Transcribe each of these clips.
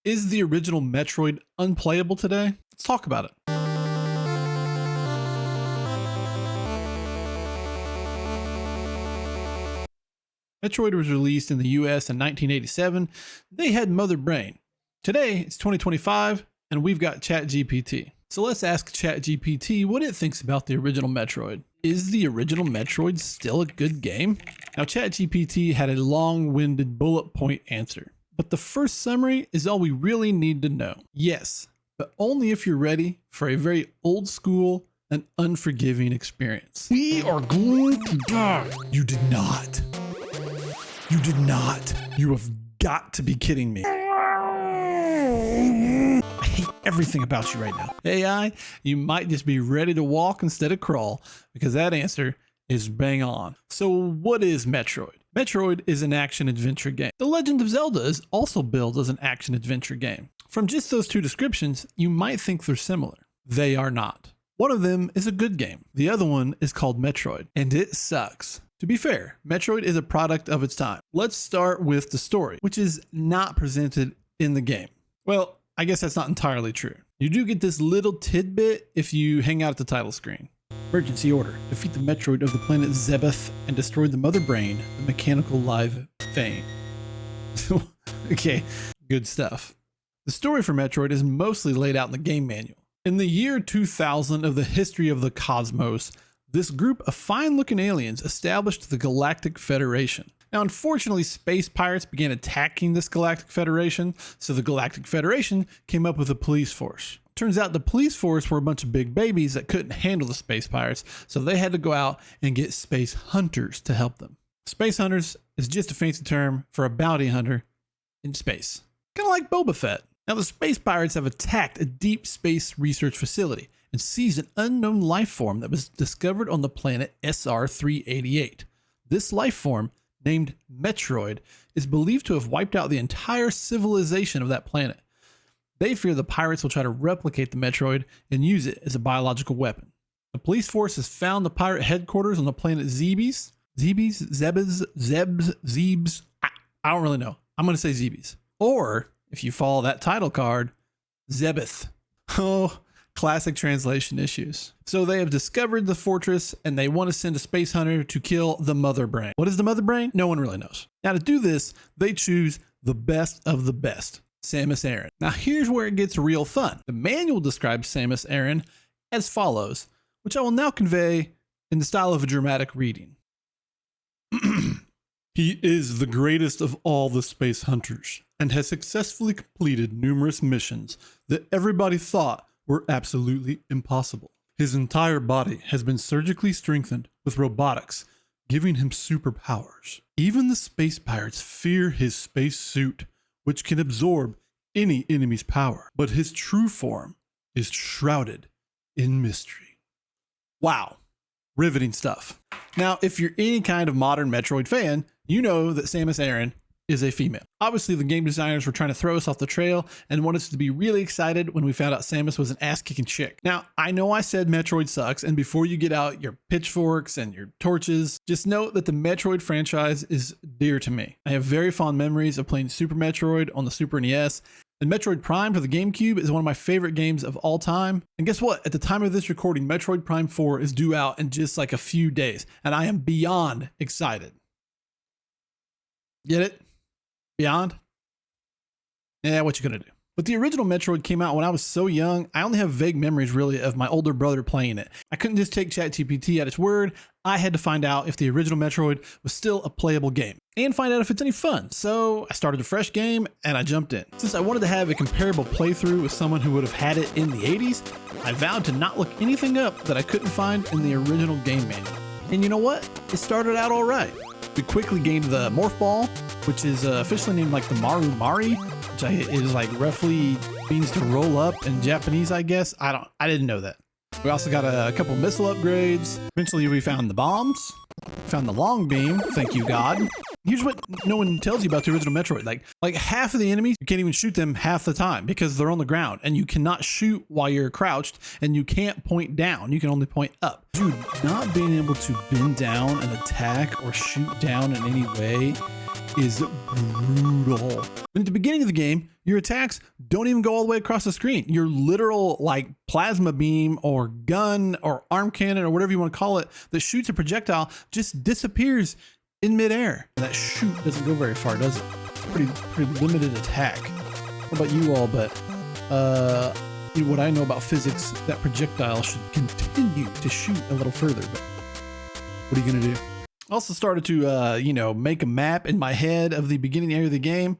Is the original Metroid unplayable today? Let's talk about it. Metroid was released in the US in 1987. They had Mother Brain. Today, it's 2025, and we've got ChatGPT. So let's ask ChatGPT what it thinks about the original Metroid. Is the original Metroid still a good game? Now, ChatGPT had a long-winded bullet point answer, but the first summary is all we really need to know. Yes, but only if you're ready for a very old school and unforgiving experience. We are going to die. You did not. You did not. You have got to be kidding me. I hate everything about you right now. AI, you might just be ready to walk instead of crawl, because that answer is bang on. So what is Metroid? Metroid is an action-adventure game. The Legend of Zelda is also billed as an action-adventure game. From just those two descriptions, you might think they're similar. They are not. One of them is a good game. The other one is called Metroid, and it sucks. To be fair, Metroid is a product of its time. Let's start with the story, which is not presented in the game. Well, I guess that's not entirely true. You do get this little tidbit if you hang out at the title screen. Emergency order. Defeat the Metroid of the planet Zebeth and destroy the Mother Brain, the mechanical live thing. Okay, good stuff. The story for Metroid is mostly laid out in the game manual. In the year 2000 of the history of the cosmos, this group of fine-looking aliens established the Galactic Federation. Now, unfortunately, space pirates began attacking this Galactic Federation, so the Galactic Federation came up with a police force. Turns out the police force were a bunch of big babies that couldn't handle the space pirates, so they had to go out and get space hunters to help them. Space hunters is just a fancy term for a bounty hunter in space. Kind of like Boba Fett. Now, the space pirates have attacked a deep space research facility and seized an unknown life form that was discovered on the planet SR-388. This life form, named Metroid, is believed to have wiped out the entire civilization of that planet. They fear the pirates will try to replicate the Metroid and use it as a biological weapon. The police force has found the pirate headquarters on the planet Zebes. Zebes. I don't really know. I'm going to say Zebes. Or, if you follow that title card, Zebeth. Oh, classic translation issues. So they have discovered the fortress and they want to send a space hunter to kill the Mother Brain. What is the Mother Brain? No one really knows. Now, to do this, they choose the best of the best, Samus Aran. Now, here's where it gets real fun. The manual describes Samus Aran as follows, which I will now convey in the style of a dramatic reading. He is the greatest of all the space hunters and has successfully completed numerous missions that everybody thought were absolutely impossible. His entire body has been surgically strengthened with robotics, giving him superpowers. Even the space pirates fear his space suit, which can absorb any enemy's power, but his true form is shrouded in mystery. Wow, riveting stuff. Now, if you're any kind of modern Metroid fan, you know that Samus Aran is a female. Obviously, the game designers were trying to throw us off the trail and wanted us to be really excited when we found out Samus was an ass-kicking chick. Now, I know I said Metroid sucks, and before you get out your pitchforks and your torches, just note that the Metroid franchise is dear to me. I have very fond memories of playing Super Metroid on the Super NES, and Metroid Prime for the GameCube is one of my favorite games of all time. And guess what? At the time of this recording, Metroid Prime 4 is due out in just like a few days, and I am beyond excited. Get it? Beyond? Yeah, what you gonna do? But the original Metroid came out when I was so young, I only have vague memories really of my older brother playing it. I couldn't just take ChatGPT at its word. I had to find out if the original Metroid was still a playable game and find out if it's any fun. So I started a fresh game and I jumped in. Since I wanted to have a comparable playthrough with someone who would have had it in the 80s, I vowed to not look anything up that I couldn't find in the original game manual. And you know what? It started out all right. We quickly gained the Morph Ball, which is officially named like the Maru Mari, which is like roughly means to roll up in Japanese, I guess. I didn't know that. We also got a couple missile upgrades. Eventually we found the bombs, found the long beam. Thank you, God. Here's what no one tells you about the original Metroid. Like half of the enemies, you can't even shoot them half the time because they're on the ground and you cannot shoot while you're crouched and you can't point down. You can only point up. Dude, not being able to bend down and attack or shoot down in any way is brutal. At the beginning of the game, your attacks don't even go all the way across the screen. Your literal like plasma beam or gun or arm cannon or whatever you want to call it that shoots a projectile just disappears in midair. That shoot doesn't go very far, does it? Pretty limited attack. What about you all? But what I know about physics, that projectile should continue to shoot a little further. But what are you gonna do? I also started to make a map in my head of the beginning area of the game,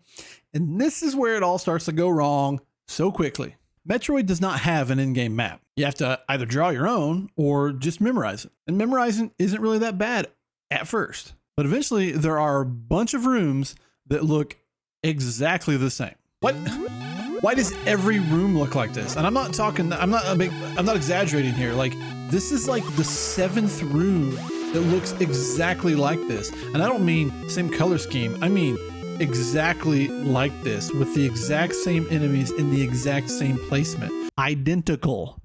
and this is where it all starts to go wrong so quickly. Metroid does not have an in-game map. You have to either draw your own or just memorize it. And memorizing isn't really that bad at first. But eventually there are a bunch of rooms that look exactly the same. What? Why does every room look like this? And I'm not exaggerating here. Like, this is like the 7th room that looks exactly like this. And I don't mean same color scheme. I mean exactly like this, with the exact same enemies in the exact same placement. Identical.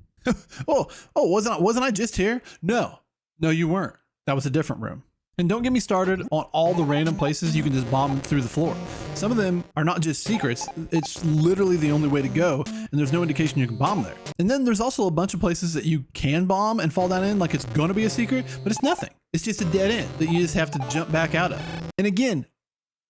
Wasn't I just here? No, you weren't. That was a different room. And don't get me started on all the random places you can just bomb through the floor. Some of them are not just secrets, it's literally the only way to go, and there's no indication you can bomb there. And then there's also a bunch of places that you can bomb and fall down in like it's gonna be a secret, but it's nothing. It's just a dead end that you just have to jump back out of. And again,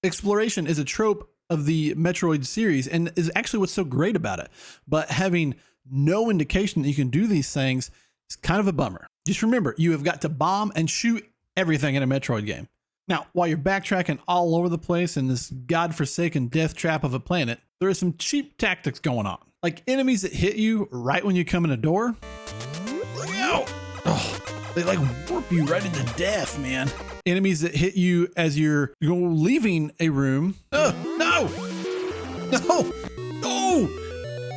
exploration is a trope of the Metroid series and is actually what's so great about it. But having no indication that you can do these things is kind of a bummer. Just remember, you have got to bomb and shoot everything in a Metroid game. Now, while you're backtracking all over the place in this godforsaken death trap of a planet, there are some cheap tactics going on. Like enemies that hit you right when you come in a door. Look out! Oh, they like warp you right into death, man. Enemies that hit you as you're leaving a room. No!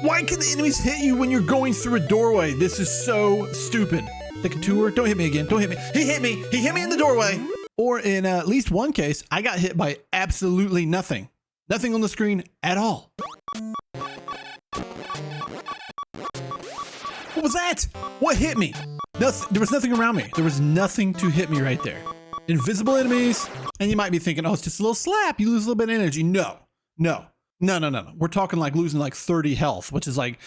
Why can the enemies hit you when you're going through a doorway? This is so stupid. Take a tour. Don't hit me again. Don't hit me. He hit me. He hit me in the doorway. Or in at least one case, I got hit by absolutely nothing. Nothing on the screen at all. What was that? What hit me? Nothing. There was nothing around me. There was nothing to hit me right there. Invisible enemies. And you might be thinking, oh, it's just a little slap. You lose a little bit of energy. No. We're talking like losing like 30 health, which is like,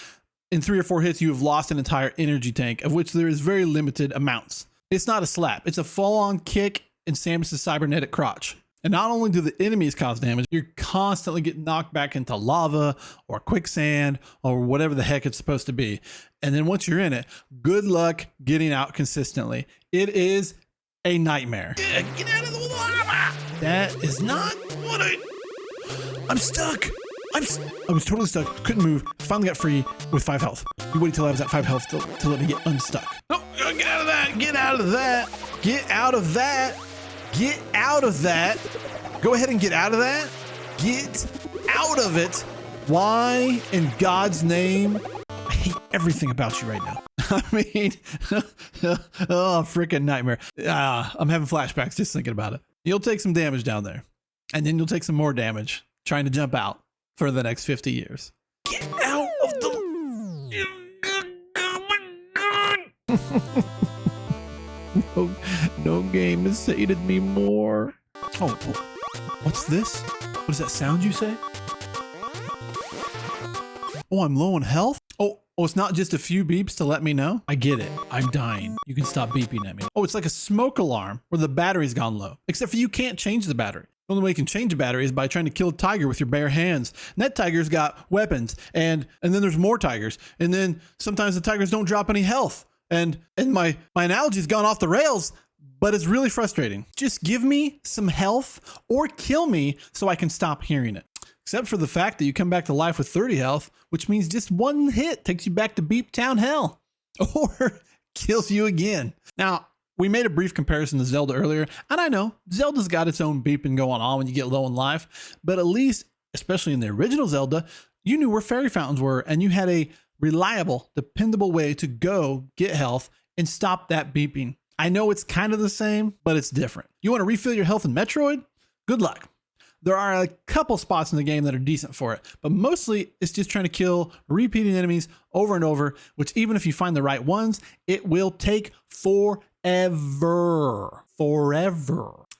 in 3 or 4 hits, you have lost an entire energy tank, of which there is very limited amounts. It's not a slap. It's a full-on kick in Samus's cybernetic crotch. And not only do the enemies cause damage, you're constantly getting knocked back into lava or quicksand or whatever the heck it's supposed to be. And then once you're in it, good luck getting out consistently. It is a nightmare. Get out of the lava! That is not what I'm stuck. I was totally stuck, couldn't move, finally got free with 5 health. You waited till I was at 5 health to let me get unstuck. No, get out of that, get out of that, get out of that, get out of that. Go ahead and get out of that. Get out of it. Why in God's name? I hate everything about you right now. I mean, oh, freaking nightmare. I'm having flashbacks just thinking about it. You'll take some damage down there, and then you'll take some more damage trying to jump out for the next 50 years. Get out of the... no game has sated me more. Oh, what's this? What is that sound you say? Oh, I'm low on health? Oh, it's not just a few beeps to let me know? I get it. I'm dying. You can stop beeping at me. Oh, it's like a smoke alarm where the battery's gone low. Except for you can't change the battery. The only way you can change a battery is by trying to kill a tiger with your bare hands. And that tiger's got weapons, and then there's more tigers. And then sometimes the tigers don't drop any health. And my analogy's gone off the rails, but it's really frustrating. Just give me some health or kill me so I can stop hearing it. Except for the fact that you come back to life with 30 health, which means just one hit takes you back to Beep Town Hell or kills you again. Now, we made a brief comparison to Zelda earlier, and I know Zelda's got its own beeping going on when you get low in life, but at least, especially in the original Zelda, you knew where fairy fountains were, and you had a reliable, dependable way to go get health and stop that beeping. I know it's kind of the same, but it's different. You want to refill your health in Metroid? Good luck. There are a couple spots in the game that are decent for it, but mostly it's just trying to kill repeating enemies over and over, which even if you find the right ones, it will take forever.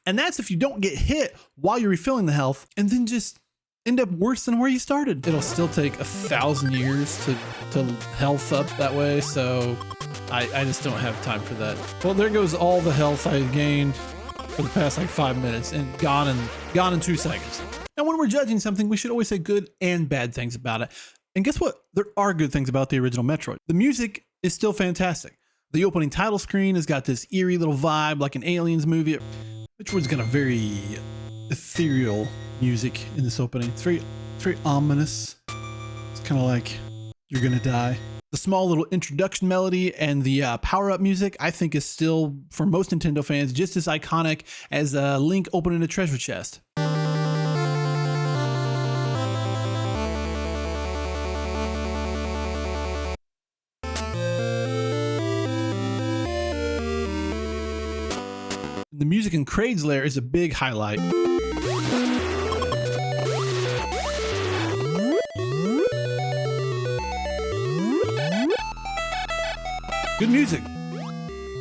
And that's if you don't get hit while you're refilling the health and then just end up worse than where you started. It'll still take 1,000 years to health up that way, so I just don't have time for that. Well, there goes all the health I gained for the past like 5 minutes and gone in 2 seconds. Now, when we're judging something, we should always say good and bad things about it. And guess what? There are good things about the original Metroid. The music is still fantastic. The opening title screen has got this eerie little vibe like an Aliens movie. Metroid's got a very ethereal music in this opening. It's very ominous. It's kind of like you're gonna die. The small little introduction melody and the power-up music, I think, is still, for most Nintendo fans, just as iconic as Link opening a treasure chest. The music in Kraid's Lair is a big highlight. Good music.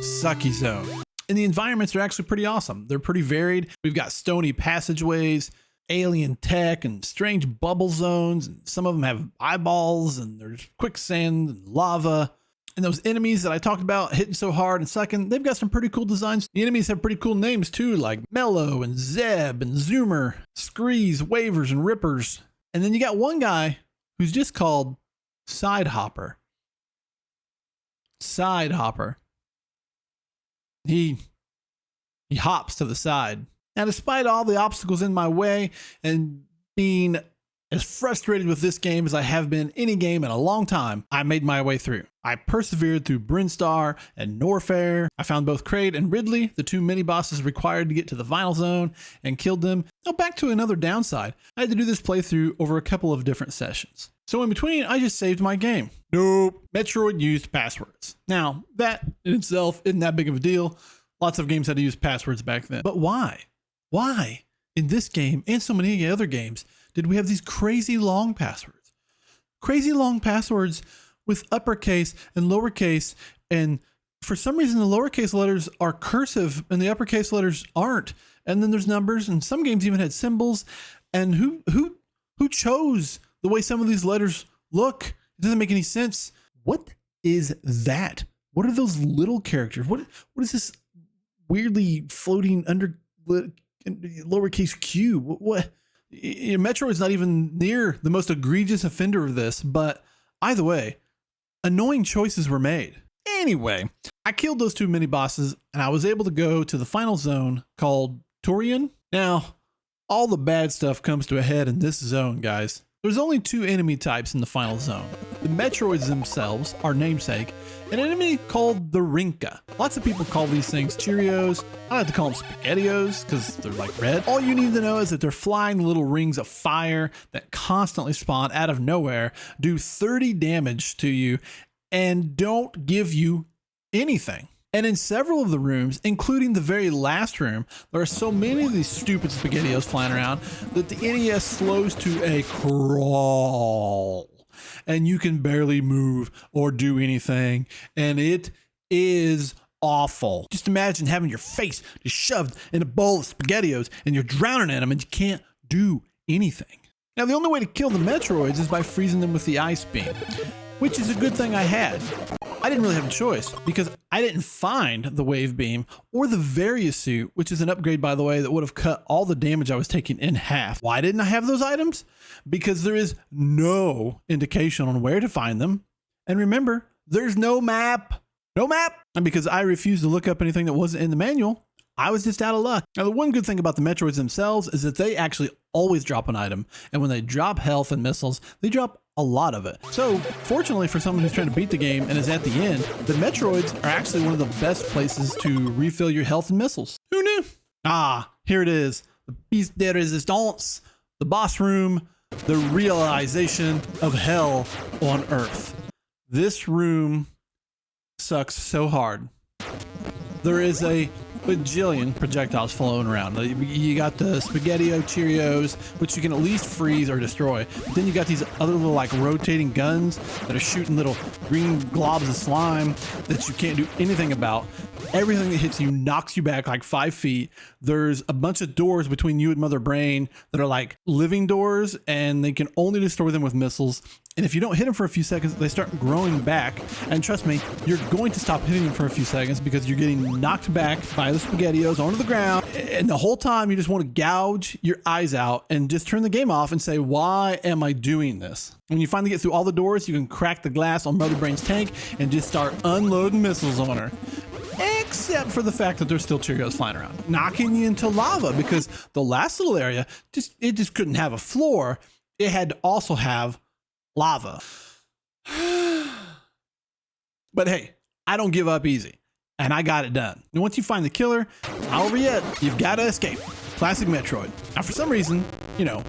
Sucky zone. And the environments are actually pretty awesome. They're pretty varied. We've got stony passageways, alien tech, and strange bubble zones. And some of them have eyeballs, and there's quicksand and lava. And those enemies that I talked about hitting so hard and sucking, they've got some pretty cool designs. The enemies have pretty cool names too, like Mellow and Zeb and Zoomer, Screes, Wavers, and Rippers. And then you got one guy who's just called Side Hopper. Side Hopper. He hops to the side. Now, despite all the obstacles in my way and being as frustrated with this game as I have been any game in a long time, I made my way through. I persevered through Brinstar and Norfair. I found both Kraid and Ridley, the 2 mini-bosses required to get to the final zone, and killed them. Now, back to another downside. I had to do this playthrough over a couple of different sessions. So in between, I just saved my game. Nope. Metroid used passwords. Now, that in itself isn't that big of a deal. Lots of games had to use passwords back then. But why? Why, in this game and so many other games, did we have these crazy long passwords? Crazy long passwords with uppercase and lowercase, and for some reason the lowercase letters are cursive and the uppercase letters aren't. And then there's numbers, and some games even had symbols. And who chose the way some of these letters look? It doesn't make any sense. What is that? What are those little characters? What is this weirdly floating under lowercase q? What? Metroid's not even near the most egregious offender of this, but either way, annoying choices were made. Anyway, I killed those 2 mini bosses and I was able to go to the final zone called Torian. Now, all the bad stuff comes to a head in this zone, guys. There's only 2 enemy types in the final zone. The Metroids themselves, our namesake, and an enemy called the Rinka. Lots of people call these things Cheerios. I like to call them SpaghettiOs because they're like red. All you need to know is that they're flying little rings of fire that constantly spawn out of nowhere, do 30 damage to you, and don't give you anything. And in several of the rooms, including the very last room, there are so many of these stupid SpaghettiOs flying around that the NES slows to a crawl. And you can barely move or do anything. And it is awful. Just imagine having your face just shoved in a bowl of SpaghettiOs and you're drowning in them and you can't do anything. Now, the only way to kill the Metroids is by freezing them with the ice beam, which is a good thing I had. I didn't really have a choice because I didn't find the wave beam or the Various suit, which is an upgrade, by the way, that would have cut all the damage I was taking in half. Why didn't I have those items? Because there is no indication on where to find them. And remember, there's no map. No map. And because I refused to look up anything that wasn't in the manual, I was just out of luck. Now, the one good thing about the Metroids themselves is that they actually always drop an item. And when they drop health and missiles, they drop a lot of it. So fortunately for someone who's trying to beat the game and is at the end, the Metroids are actually one of the best places to refill your health and missiles. Who knew? Ah, here it is. The piece de resistance, the boss room, the realization of hell on Earth. This room sucks so hard. There is a bajillion projectiles floating around. You got the Spaghetti-O Cheerios, which you can at least freeze or destroy. But then you got these other little like rotating guns that are shooting little green globs of slime that you can't do anything about. Everything that hits you knocks you back like 5 feet. There's a bunch of doors between you and Mother Brain that are like living doors, and they can only destroy them with missiles. And if you don't hit them for a few seconds, they start growing back. And trust me, you're going to stop hitting them for a few seconds because you're getting knocked back by the Spaghettios onto the ground. And the whole time you just want to gouge your eyes out and just turn the game off and say, why am I doing this? When you finally get through all the doors, you can crack the glass on Mother Brain's tank and just start unloading missiles on her. Except for the fact that there's still Cheerios flying around, knocking you into lava, because the last little area, it just couldn't have a floor. It had to also have lava. But hey, I don't give up easy, and I got it done. And once you find the killer, however yet, you've got to escape. Classic Metroid. Now, for some reason,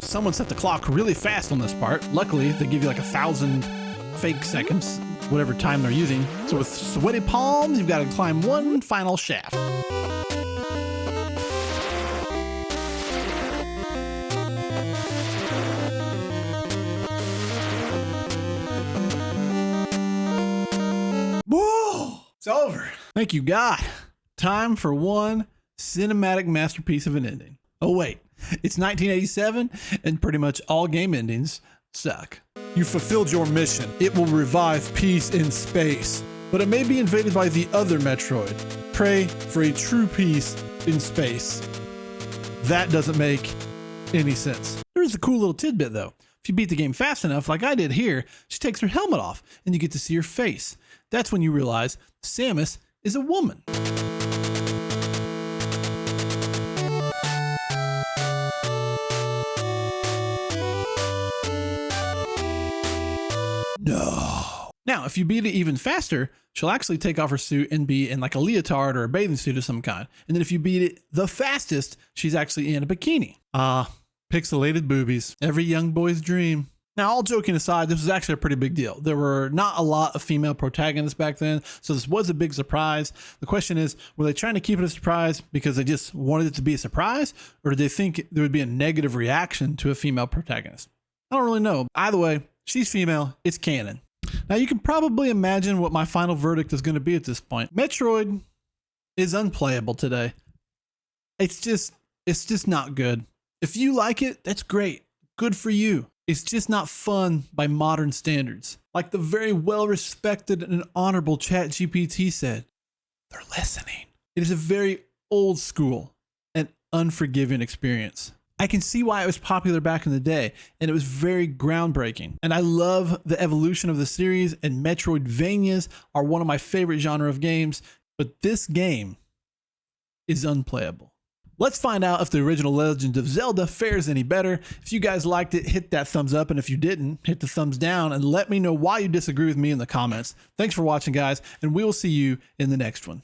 someone set the clock really fast on this part. Luckily, they give you like 1,000 fake seconds, whatever time they're using. So with sweaty palms, you've got to climb one final shaft. Whoa! It's over. Thank you, God. Time for one cinematic masterpiece of an ending. Oh wait, it's 1987, and pretty much all game endings suck. You fulfilled your mission. It will revive peace in space, but it may be invaded by the other Metroid. Pray for a true peace in space. That doesn't make any sense. There's a cool little tidbit though. If you beat the game fast enough, like I did here, she takes her helmet off and you get to see her face. That's when you realize Samus is a woman. No. Now, if you beat it even faster, she'll actually take off her suit and be in like a leotard or a bathing suit of some kind. And then if you beat it the fastest, she's actually in a bikini. Pixelated boobies. Every young boy's dream. Now, all joking aside, this was actually a pretty big deal. There were not a lot of female protagonists back then, so this was a big surprise. The question is, were they trying to keep it a surprise because they just wanted it to be a surprise, or did they think there would be a negative reaction to a female protagonist? I don't really know. Either way, she's female, it's canon. Now you can probably imagine what my final verdict is going to be at this point. Metroid is unplayable today. It's just not good. If you like it, that's great. Good for you. It's just not fun by modern standards. Like the very well-respected and honorable ChatGPT said, they're listening. It is a very old school and unforgiving experience. I can see why it was popular back in the day, and it was very groundbreaking. And I love the evolution of the series, and Metroidvanias are one of my favorite genre of games, but this game is unplayable. Let's find out if the original Legend of Zelda fares any better. If you guys liked it, hit that thumbs up, and if you didn't, hit the thumbs down, and let me know why you disagree with me in the comments. Thanks for watching, guys, and we will see you in the next one.